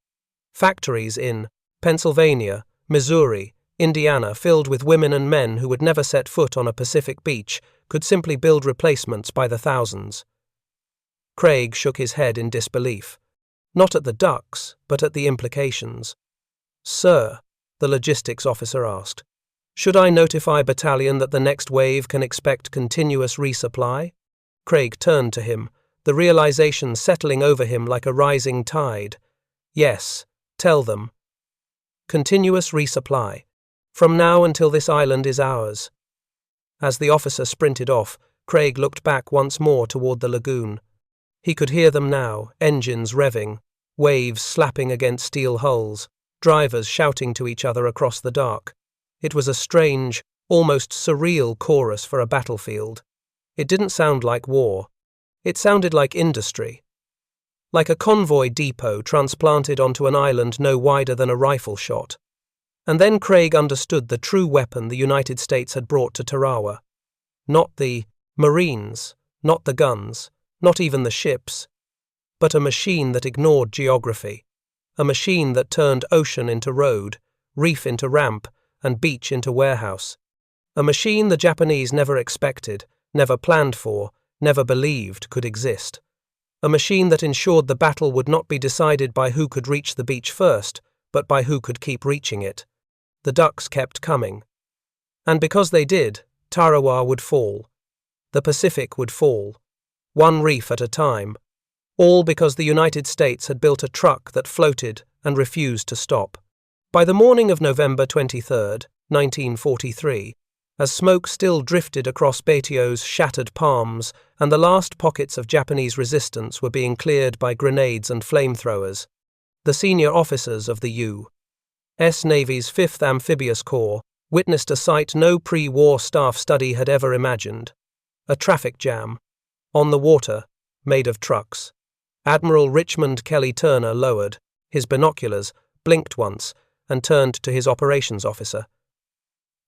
Factories in Pennsylvania, Missouri, Indiana, filled with women and men who would never set foot on a Pacific beach, could simply build replacements by the thousands. Craig shook his head in disbelief. Not at the Ducks, but at the implications. Sir, the logistics officer asked, should I notify battalion that the next wave can expect continuous resupply? Craig turned to him, the realization settling over him like a rising tide. Yes, tell them. Continuous resupply. From now until this island is ours. As the officer sprinted off, Craig looked back once more toward the lagoon. He could hear them now, engines revving, waves slapping against steel hulls, drivers shouting to each other across the dark. It was a strange, almost surreal chorus for a battlefield. It didn't sound like war. It sounded like industry. Like a convoy depot transplanted onto an island no wider than a rifle shot. And then Craig understood the true weapon the United States had brought to Tarawa. Not the Marines, not the guns, not even the ships, but a machine that ignored geography. A machine that turned ocean into road, reef into ramp, and beach into warehouse. A machine the Japanese never expected, never planned for, never believed could exist. A machine that ensured the battle would not be decided by who could reach the beach first, but by who could keep reaching it. The Ducks kept coming. And because they did, Tarawa would fall. The Pacific would fall. One reef at a time. All because the United States had built a truck that floated and refused to stop. By the morning of November 23, 1943, as smoke still drifted across Betio's shattered palms and the last pockets of Japanese resistance were being cleared by grenades and flamethrowers, the senior officers of the U.S. Navy's 5th Amphibious Corps witnessed a sight no pre-war staff study had ever imagined. A traffic jam. On the water, made of trucks. Admiral Richmond Kelly Turner lowered his binoculars, blinked once, and turned to his operations officer.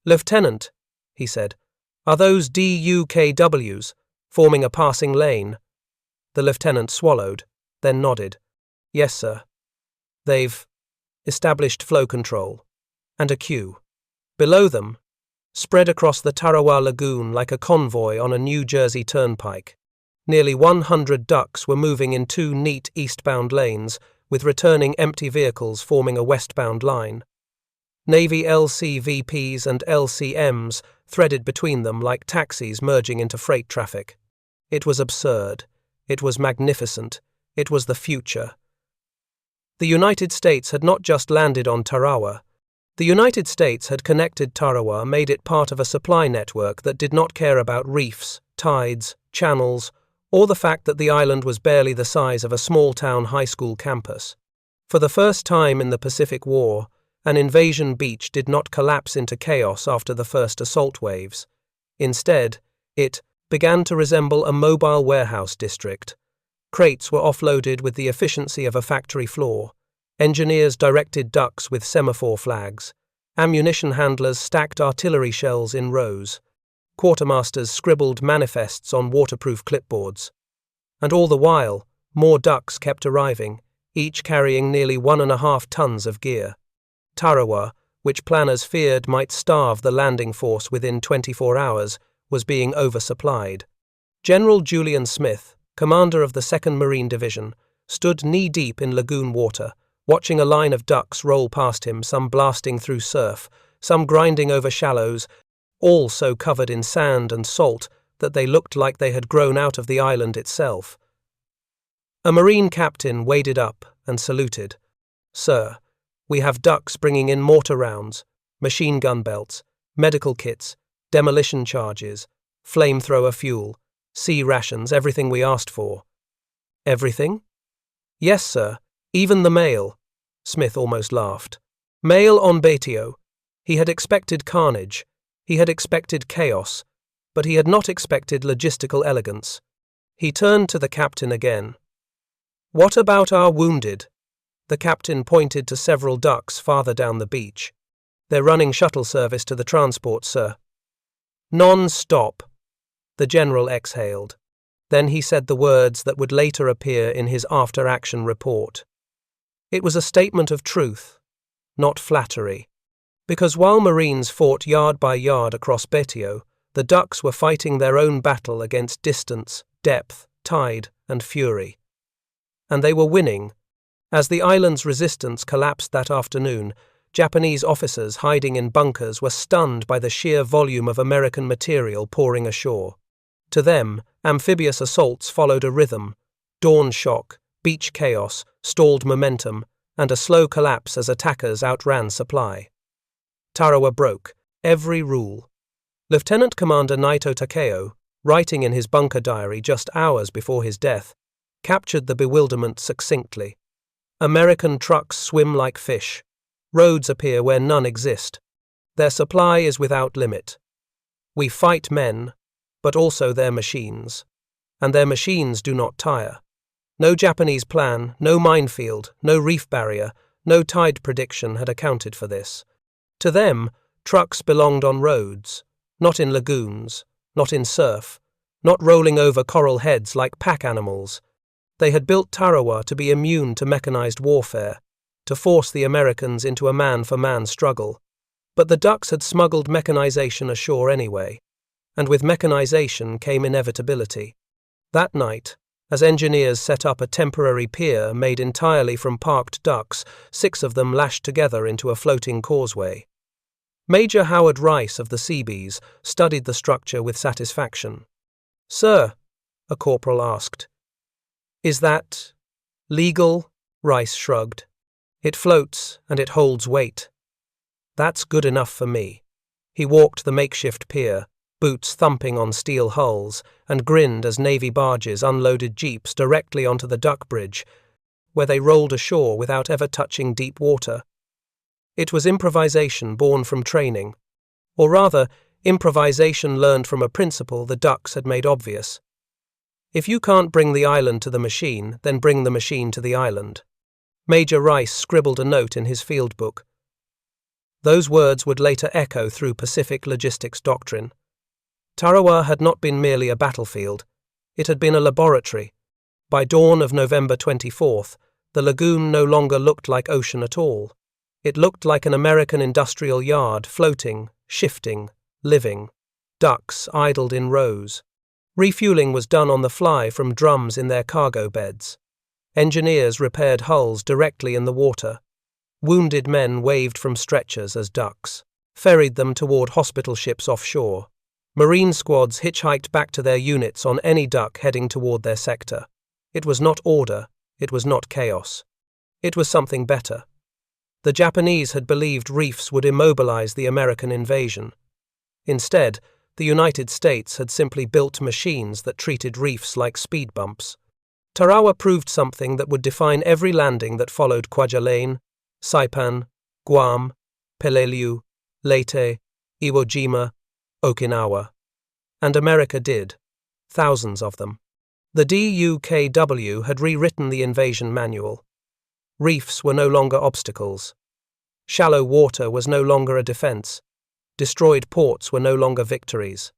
"Lieutenant," he said, "are those DUKWs forming a passing lane?" The lieutenant swallowed, then nodded. "Yes, sir. They've established flow control and a queue. Below them, spread across the Tarawa lagoon like a convoy on a New Jersey turnpike. Nearly 100 ducks were moving in 2 neat eastbound lanes, with returning empty vehicles forming a westbound line. Navy LCVPs and LCMs threaded between them like taxis merging into freight traffic. It was absurd. It was magnificent. It was the future. The United States had not just landed on Tarawa. The United States had connected Tarawa, made it part of a supply network that did not care about reefs, tides, channels, or the fact that the island was barely the size of a small-town high school campus. For the first time in the Pacific War, an invasion beach did not collapse into chaos after the first assault waves. Instead, it began to resemble a mobile warehouse district. Crates were offloaded with the efficiency of a factory floor. Engineers directed ducks with semaphore flags. Ammunition handlers stacked artillery shells in rows. Quartermasters scribbled manifests on waterproof clipboards. And all the while, more ducks kept arriving, each carrying nearly 1.5 tons of gear. Tarawa, which planners feared might starve the landing force within 24 hours, was being oversupplied. General Julian Smith, commander of the 2nd Marine Division, stood knee-deep in lagoon water, watching a line of ducks roll past him, some blasting through surf, some grinding over shallows, all so covered in sand and salt that they looked like they had grown out of the island itself. A Marine captain waded up and saluted. "Sir, we have ducks bringing in mortar rounds, machine gun belts, medical kits, demolition charges, flamethrower fuel, sea rations, everything we asked for." Everything? Yes, sir. Even the mail. Smith almost laughed. Mail on Betio. He had expected carnage. He had expected chaos. But he had not expected logistical elegance. He turned to the captain again. What about our wounded? The captain pointed to several ducks farther down the beach. They're running shuttle service to the transport, sir. Non-stop. The general exhaled. Then he said the words that would later appear in his after-action report. It was a statement of truth, not flattery. Because while Marines fought yard by yard across Betio, the ducks were fighting their own battle against distance, depth, tide, and fury. And they were winning. As the island's resistance collapsed that afternoon, Japanese officers hiding in bunkers were stunned by the sheer volume of American material pouring ashore. To them, amphibious assaults followed a rhythm: dawn shock, beach chaos, stalled momentum, and a slow collapse as attackers outran supply. Tarawa broke every rule. Lieutenant Commander Naito Takeo, writing in his bunker diary just hours before his death, captured the bewilderment succinctly. American trucks swim like fish. Roads appear where none exist. Their supply is without limit. We fight men, but also their machines. And their machines do not tire. No Japanese plan, no minefield, no reef barrier, no tide prediction had accounted for this. To them, trucks belonged on roads, not in lagoons, not in surf, not rolling over coral heads like pack animals. They had built Tarawa to be immune to mechanized warfare, to force the Americans into a man-for-man struggle. But the ducks had smuggled mechanization ashore anyway, and with mechanization came inevitability. That night, as engineers set up a temporary pier made entirely from parked ducks, 6 of them lashed together into a floating causeway. Major Howard Rice of the Seabees studied the structure with satisfaction. "Sir," a corporal asked, "is that legal?" Rice shrugged. "It floats and it holds weight." "That's good enough for me." He walked the makeshift pier, boots thumping on steel hulls, and grinned as Navy barges unloaded jeeps directly onto the duck bridge, where they rolled ashore without ever touching deep water. It was improvisation born from training, or rather, improvisation learned from a principle the ducks had made obvious. If you can't bring the island to the machine, then bring the machine to the island. Major Rice scribbled a note in his field book. Those words would later echo through Pacific logistics doctrine. Tarawa had not been merely a battlefield. It had been a laboratory. By dawn of November 24th, the lagoon no longer looked like ocean at all. It looked like an American industrial yard, floating, shifting, living. Ducks idled in rows. Refueling was done on the fly from drums in their cargo beds. Engineers repaired hulls directly in the water. Wounded men waved from stretchers as ducks, ferried them toward hospital ships offshore. Marine squads hitchhiked back to their units on any duck heading toward their sector. It was not order, it was not chaos. It was something better. The Japanese had believed reefs would immobilize the American invasion. Instead, the United States had simply built machines that treated reefs like speed bumps. Tarawa proved something that would define every landing that followed Kwajalein, Saipan, Guam, Peleliu, Leyte, Iwo Jima, Okinawa. And America did. Thousands of them. The DUKW had rewritten the invasion manual. Reefs were no longer obstacles. Shallow water was no longer a defense. Destroyed ports were no longer victories.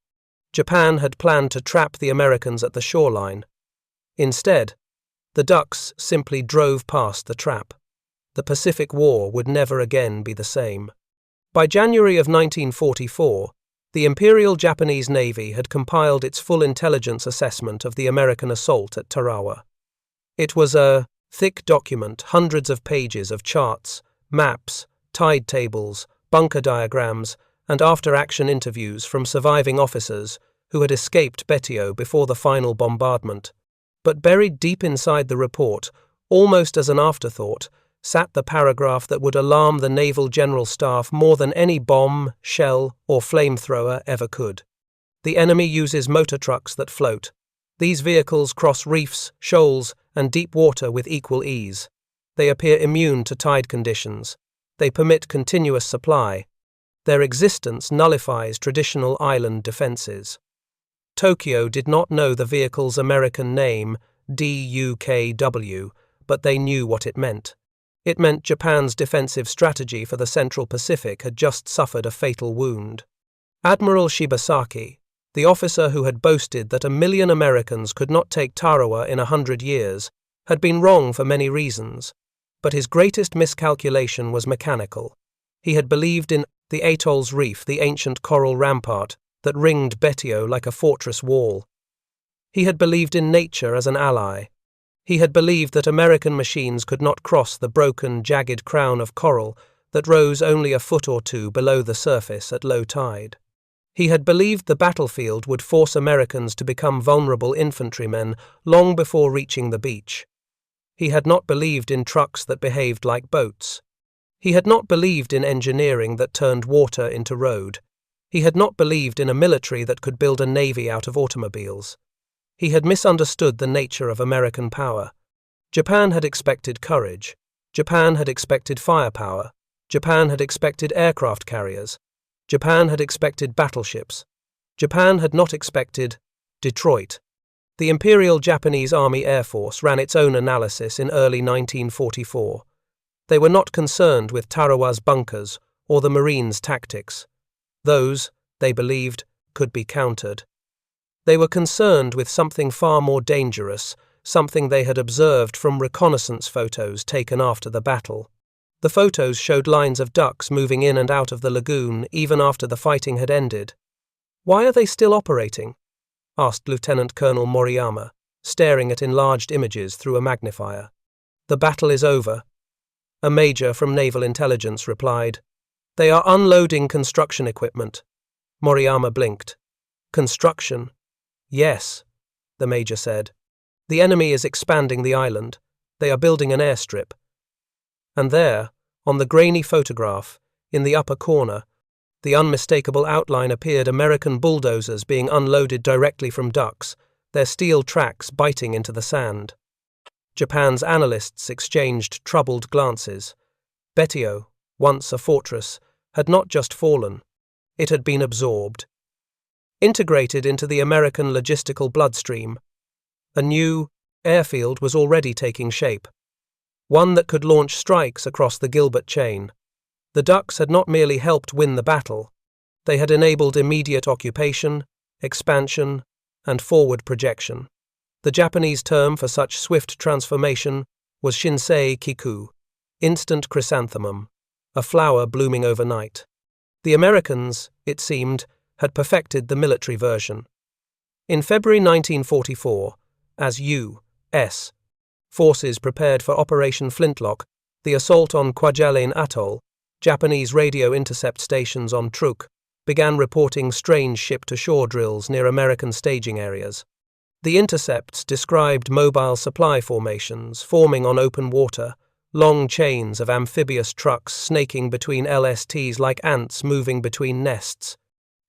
Japan had planned to trap the Americans at the shoreline. Instead, the ducks simply drove past the trap. The Pacific War would never again be the same. By January of 1944, the Imperial Japanese Navy had compiled its full intelligence assessment of the American assault at Tarawa. It was a thick document, hundreds of pages of charts, maps, tide tables, bunker diagrams, and after-action interviews from surviving officers who had escaped Betio before the final bombardment. But buried deep inside the report, almost as an afterthought, sat the paragraph that would alarm the Naval General Staff more than any bomb, shell, or flamethrower ever could. The enemy uses motor trucks that float. These vehicles cross reefs, shoals, and deep water with equal ease. They appear immune to tide conditions. They permit continuous supply. Their existence nullifies traditional island defenses. Tokyo did not know the vehicle's American name, DUKW, but they knew what it meant. It meant Japan's defensive strategy for the Central Pacific had just suffered a fatal wound. Admiral Shibasaki, the officer who had boasted that 1 million Americans could not take Tarawa in 100 years, had been wrong for many reasons, but his greatest miscalculation was mechanical. He had believed in the atoll's reef, the ancient coral rampart that ringed Betio like a fortress wall. He had believed in nature as an ally. He had believed that American machines could not cross the broken, jagged crown of coral that rose only a foot or two below the surface at low tide. He had believed the battlefield would force Americans to become vulnerable infantrymen long before reaching the beach. He had not believed in trucks that behaved like boats. He had not believed in engineering that turned water into road. He had not believed in a military that could build a navy out of automobiles. He had misunderstood the nature of American power. Japan had expected courage. Japan had expected firepower. Japan had expected aircraft carriers. Japan had expected battleships. Japan had not expected Detroit. The Imperial Japanese Army Air Force ran its own analysis in early 1944. They were not concerned with Tarawa's bunkers or the Marines' tactics. Those, they believed, could be countered. They were concerned with something far more dangerous, something they had observed from reconnaissance photos taken after the battle. The photos showed lines of ducks moving in and out of the lagoon even after the fighting had ended. "Why are they still operating?" asked Lieutenant Colonel Moriyama, staring at enlarged images through a magnifier. "The battle is over," a major from Naval Intelligence replied. "They are unloading construction equipment." Moriyama blinked. "Construction?" "Yes," the major said. "The enemy is expanding the island. They are building an airstrip." And there, on the grainy photograph, in the upper corner, the unmistakable outline appeared American bulldozers being unloaded directly from ducks, their steel tracks biting into the sand. Japan's analysts exchanged troubled glances. Betio, once a fortress, had not just fallen. It had been absorbed. Integrated into the American logistical bloodstream, a new airfield was already taking shape. One that could launch strikes across the Gilbert chain. The ducks had not merely helped win the battle, they had enabled immediate occupation, expansion, and forward projection. The Japanese term for such swift transformation was shinsei kiku, instant chrysanthemum, a flower blooming overnight. The Americans, it seemed, had perfected the military version. In February 1944, as U.S. forces prepared for Operation Flintlock, the assault on Kwajalein Atoll, Japanese radio intercept stations on Truk began reporting strange ship-to-shore drills near American staging areas. The intercepts described mobile supply formations forming on open water, long chains of amphibious trucks snaking between LSTs like ants moving between nests.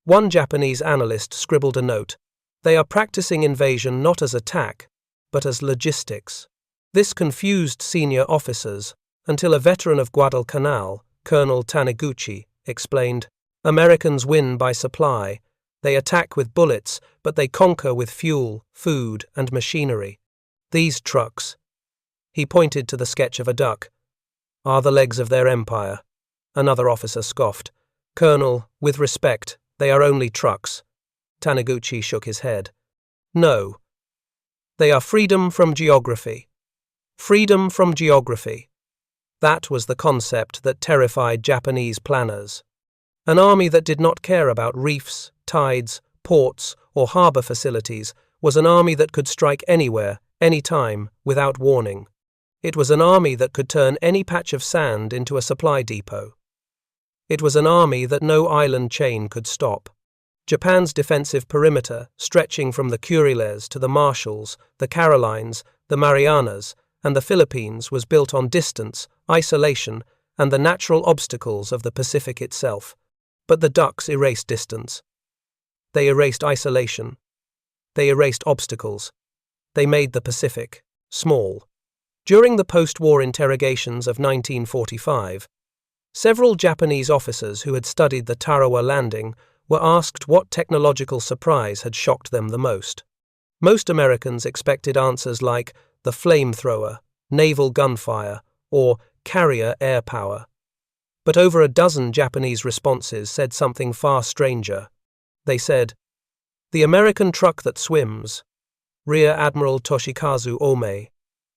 One Japanese analyst scribbled a note: "They are practicing invasion not as attack, but as logistics." This confused senior officers until a veteran of Guadalcanal, Colonel Taniguchi, explained, "Americans win by supply. They attack with bullets, but they conquer with fuel, food, and machinery. These trucks," he pointed to the sketch of a duck, "are the legs of their empire." Another officer scoffed. "Colonel, with respect, they are only trucks." Taniguchi shook his head. "No. They are freedom from geography. Freedom from geography." That was the concept that terrified Japanese planners. An army that did not care about reefs, tides, ports, or harbour facilities was an army that could strike anywhere, anytime, without warning. It was an army that could turn any patch of sand into a supply depot. It was an army that no island chain could stop. Japan's defensive perimeter, stretching from the Kuriles to the Marshalls, the Carolines, the Marianas, and the Philippines, was built on distance, isolation, and the natural obstacles of the Pacific itself. But the ducks erased distance. They erased isolation. They erased obstacles. They made the Pacific small. During the post-war interrogations of 1945, several Japanese officers who had studied the Tarawa landing were asked what technological surprise had shocked them the most. Most Americans expected answers like the flamethrower, naval gunfire, or carrier air power. But over a dozen Japanese responses said something far stranger. They said, "The American truck that swims," Rear Admiral Toshikazu Ome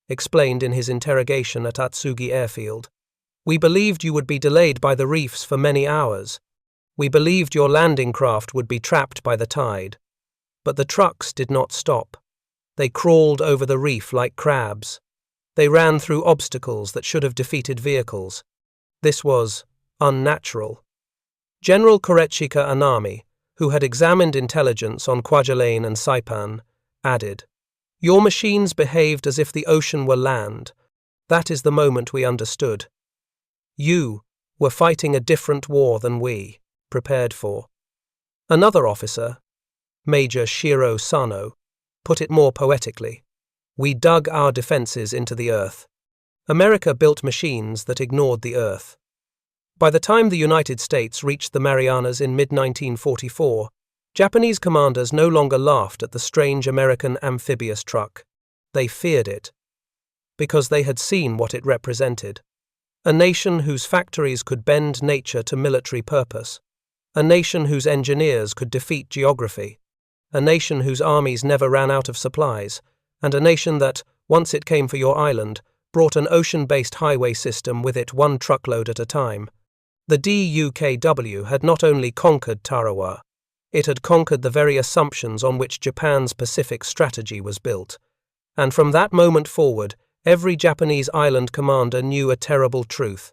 explained in his interrogation at Atsugi Airfield. "We believed you would be delayed by the reefs for many hours. We believed your landing craft would be trapped by the tide. But the trucks did not stop. They crawled over the reef like crabs. They ran through obstacles that should have defeated vehicles. This was unnatural." General Korechika Anami, who had examined intelligence on Kwajalein and Saipan, added, "Your machines behaved as if the ocean were land. That is the moment we understood. You were fighting a different war than we prepared for." Another officer, Major Shiro Sano, put it more poetically. "We dug our defenses into the earth. America built machines that ignored the earth." By the time the United States reached the Marianas in mid-1944, Japanese commanders no longer laughed at the strange American amphibious truck. They feared it, because they had seen what it represented. A nation whose factories could bend nature to military purpose. A nation whose engineers could defeat geography. A nation whose armies never ran out of supplies. And a nation that, once it came for your island, brought an ocean-based highway system with it one truckload at a time. The DUKW had not only conquered Tarawa, it had conquered the very assumptions on which Japan's Pacific strategy was built. And from that moment forward, every Japanese island commander knew a terrible truth.